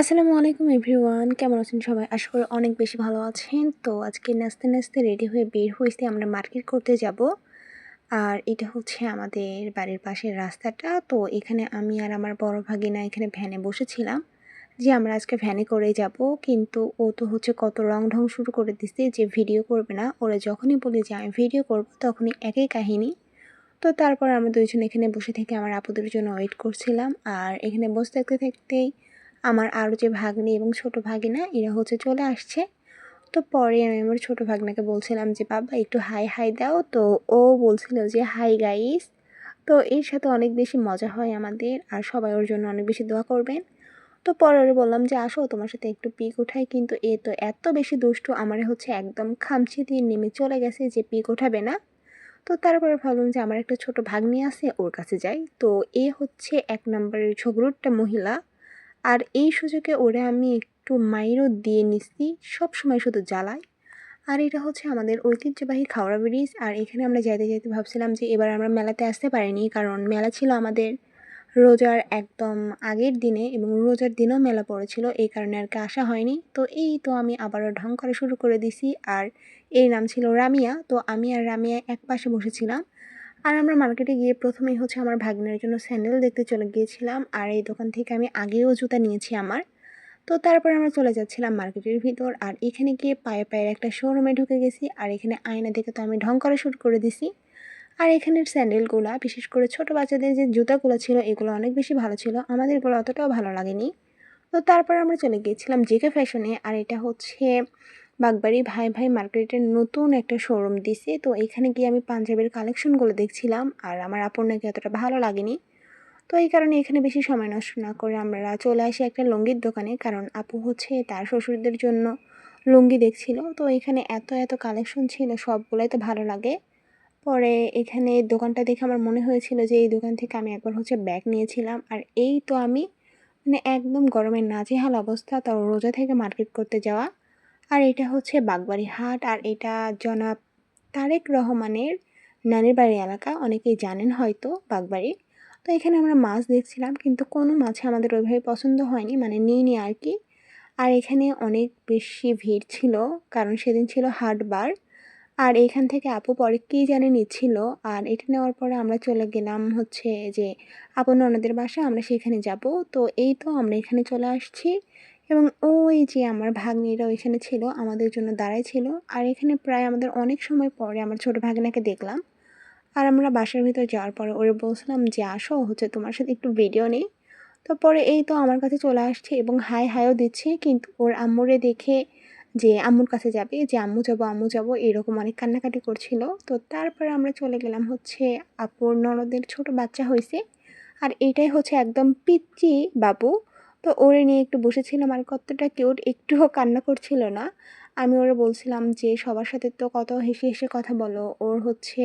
আসসালামু আলাইকুম এভরিওয়ান, কেমন আছেন সবাই? আশা করি অনেক বেশি ভালো আছেন। তো আজকে নাচতে রেডি হয়ে বের হইছি, আমরা মার্কেট করতে যাব। আর এটা হচ্ছে আমাদের বাড়ির পাশের রাস্তাটা। তো এখানে আমি আর আমার বড় ভাগিনা এখানে ভ্যানে বসেছিলাম যে আমরা আজকে ভ্যানে করেই যাব। কিন্তু ও তো হচ্ছে কত রং ঢং শুরু করে দিছে যে ভিডিও করবে না। ওরা যখনই বলি যে আমি ভিডিও করব তখনই একই কাহিনী। তো তারপর আমরা দুইজন এখানে বসে থেকে আমার আপুদের জন্য ওয়েট করছিলাম। আর এখানে বসে থাকতে থাকতেই আমার আরও যে ভাগ্নি এবং ছোট ভাগিনা এরা হচ্ছে চলে আসছে। তো পরে আমি আমার ছোট ভাগনাকে বলছিলাম যে বাবা একটু হাই হাই দাও। তো ও বলছিল যে হাই গাইস। তো এর সাথে অনেক বেশি মজা হয় আমাদের, আর সবাই ওর জন্য অনেক বেশি দোয়া করবেন। তো পরে ওরে বললাম যে আসো তোমার সাথে একটু পিক উঠাই, কিন্তু এ তো এত বেশি দুষ্টু, আমার হচ্ছে একদম খামচি দিয়ে নেমে চলে গেছে যে পিক উঠাবে না। তো তারপরে ভাবলাম যে আমার একটা ছোট ভাগ্নি আছে, ওর কাছে যাই। তো এ হচ্ছে এক নম্বরের ঝগড়ুট্টা মহিলা। আর এই সুযোগে ওরে আমি একটু মাইরও দিয়ে নিছি, সবসময় শুধু জ্বালায়। আর এটা হচ্ছে আমাদের ঐতিহ্যবাহী খাওড়া ব্রিজ। আর এখানে আমরা যাইতে যাইতে ভাবছিলাম যে এবার আমরা মেলাতে আসতে পারিনি, কারণ মেলা ছিল আমাদের রোজার একদম আগের দিনে এবং রোজার দিনেও মেলা পড়েছিল, এই কারণে আর কি আসা হয়নি। তো এই তো আমি আবারও ঢং করা শুরু করে দিছি। আর এর নাম ছিল রামিয়া। তো আমি আর রামিয়া এক পাশে বসেছিলাম। আর আমরা মার্কেটে গিয়ে প্রথমেই হচ্ছে আমার ভাগ্নের জন্য স্যান্ডেল দেখতে চলে গিয়েছিলাম। আর এই দোকান থেকে আমি আগেও জুতা নিয়েছি আমার। তো তারপরে আমরা চলে যাচ্ছিলাম মার্কেটের ভিতর। আর এখানে গিয়ে পায়ের একটা শোরুমে ঢুকে গেছি। আর এখানে আয়না দেখে তো আমি ঢং করা শুরু করে দিছি। আর এখানের স্যান্ডেলগুলা, বিশেষ করে ছোট বাচ্চাদের যে জুতাগুলো ছিল, এগুলো অনেক বেশি ভালো ছিল, আমাদেরগুলো অতটাও ভালো লাগেনি। তো তারপর আমরা চলে গিয়েছিলাম জেকে ফ্যাশনে। আর এটা হচ্ছে বাগবাড়ি ভাই ভাই মার্কেটের নতুন একটা শোরুম দিছে। তো এখানে গিয়ে আমি পাঞ্জাবের কালেকশনগুলো দেখছিলাম, আর আমার আপুর নাকি এতটা ভালো লাগেনি। তো এই কারণে এখানে বেশি সময় নষ্ট না করে আমরা চলে আসি একটা লুঙ্গির দোকানে, কারণ আপু হচ্ছে তার শ্বশুরদের জন্য লুঙ্গি দেখছিল। তো এখানে এত এত কালেকশন ছিল, সবগুলোই তো ভালো লাগে। পরে এখানে দোকানটা দেখে আমার মনে হয়েছিল যে এই দোকান থেকে আমি একবার হচ্ছে ব্যাগ নিয়েছিলাম। আর এই তো আমি মানে একদম গরমের নাজেহাল অবস্থা, তাও রোজা থেকে মার্কেট করতে যাওয়া। আর এটা হচ্ছে বাগবাড়ি হাট। আর এটা জনাব তারেক রহমানের নানির বাড়ি এলাকা, অনেকেই জানেন হয়তো বাগবাড়ি। তো এখানে আমরা মাছ দেখছিলাম, কিন্তু কোনো মাছ আমাদের ওইভাবে পছন্দ হয়নি, মানে নিইনি আর কি। আর এখানে অনেক বেশি ভিড় ছিল, কারণ সেদিন ছিল হাটবার। আর এখান থেকে আপু পরে কী জানি নিচ্ছিল। আর এটা নেওয়ার পরে আমরা চলে গেলাম হচ্ছে যে আপু ননদের বাসায়, আমরা সেখানে যাব। তো এই তো আমরা এখানে চলে আসছি। এবং ওই যে আমার ভাগ্নিরা ওইখানে ছিল, আমাদের জন্য দাঁড়াই ছিল। আর এখানে প্রায় আমাদের অনেক সময় পরে আমার ছোটো ভাগ্নাকে দেখলাম। আর আমরা বাসার ভিতর যাওয়ার পরে ওরে বলছিলাম যে আসো হচ্ছে তোমার সাথে একটু ভিডিও নিই। তো পরে এই তো আমার কাছে চলে আসছে এবং হাই হাইও দিচ্ছে, কিন্তু ওর আম্মুরে দেখে যে আম্মুর কাছে যাবে, যে আম্মু যাবো এরকম অনেক কান্নাকাটি করছিল। তো তারপরে আমরা চলে গেলাম হচ্ছে আপুর ননদের ছোট বাচ্চা হয়েছে। আর এটাই হচ্ছে একদম পিচ্চি বাবু। তো ওরে নিয়ে একটু বসেছিলাম, আর কতটা কিউট, একটুও কান্না করছিল না। আমি ওরে বলছিলাম যে সবার সাথে তো কত হেসে হেসে কথা বলো, ওর হচ্ছে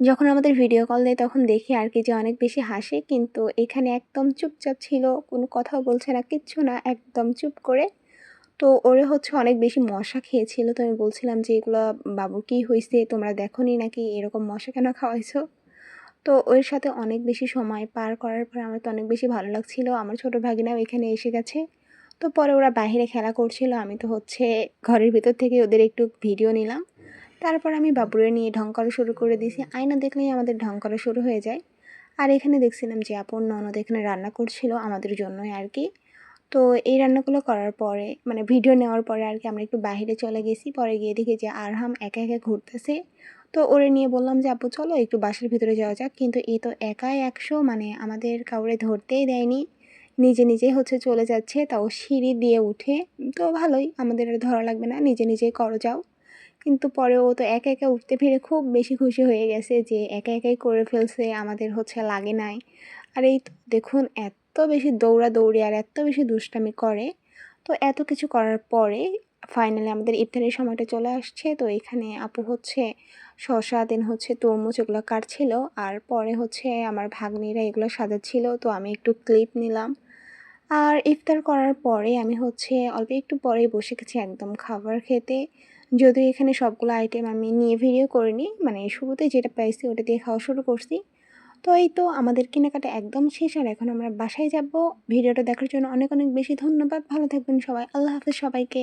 যখন আমাদের ভিডিও কল দেয় তখন দেখি আর কি যে অনেক বেশি হাসে, কিন্তু এখানে একদম চুপচাপ ছিল, কোনো কথাও বলছে না, কিচ্ছু না, একদম চুপ করে। তো ওরে হচ্ছে অনেক বেশি মশা খেয়েছিল। তো আমি বলছিলাম যে এগুলো বাবুর কী হয়েছে, তোমরা দেখোনি নাকি, এরকম মশা কেন খাওয়াইছো? তো ওর সাথে অনেক বেশি সময় পার করার পর আমার তো অনেক বেশি ভালো লাগছিল। আমার ছোটো ভাগিনাও এখানে এসে গেছে। তো পরে ওরা বাইরে খেলা করছিল, আমি তো হচ্ছে ঘরের ভিতর থেকে ওদের একটু ভিডিও নিলাম। তারপর আমি বাবুরে নিয়ে ঢং করা শুরু করে দিয়েছি, আয়না দেখলেই আমাদের ঢং করা শুরু হয়ে যায়। আর এখানে দেখছিলাম যে আপন ননদ এখানে রান্না করছিল আমাদের জন্যই আর কি। তো এই রান্নাগুলো করার পরে মানে ভিডিও নেওয়ার পরে আর কি আমরা একটু বাইরে চলে গেছি। পরে গিয়ে দেখি যে আরহাম একা একা ঘুরতেছে। তো ওরে নিয়ে বললাম যে আপু চলো একটু বাসার ভিতরে যাওয়া যাক, কিন্তু এ তো একাই 100, মানে আমাদের কাউরে ধরতেই দেয়নি, নিজে নিজেই হচ্ছে চলে যাচ্ছে, তাও সিঁড়ি দিয়ে উঠে। তো ভালোই, আমাদের আর ধরা লাগবে না, নিজে নিজেই করো যাও। কিন্তু পরে ও তো একা একা উঠতে পেরে খুব বেশি খুশি হয়ে গেছে যে একা একাই করে ফেলছে, আমাদের হচ্ছে লাগে নাই। আর এই তো দেখুন এত বেশি দৌড়াদৌড়ি আর এত বেশি দুষ্টামি করে। তো এত কিছু করার পরে ফাইনালি আমাদের ইফতারের সময়টা চলে আসছে। তো এখানে আপু হচ্ছে শসা দেন হচ্ছে তরমুজ এগুলো কাটছিল। আর পরে হচ্ছে আমার ভাগ্নিরা এগুলো সাজাচ্ছিল, তো আমি একটু ক্লিপ নিলাম। আর ইফতার করার পরে আমি হচ্ছে অল্প একটু পরেই বসে গেছি একদম খাবার খেতে। যদিও এখানে সবগুলো আইটেম আমি নিয়ে ভিডিও করিনি, মানে শুরুতে যেটা পাইছি ওটা দিয়ে খাওয়া শুরু করছি। তো এই তো আমাদের কেনাকাটা একদম শেষ, আর এখন আমরা বাসায় যাব। ভিডিওটা দেখার জন্য অনেক অনেক বেশি ধন্যবাদ। ভালো থাকবেন সবাই। আল্লাহ হাফেজ সবাইকে।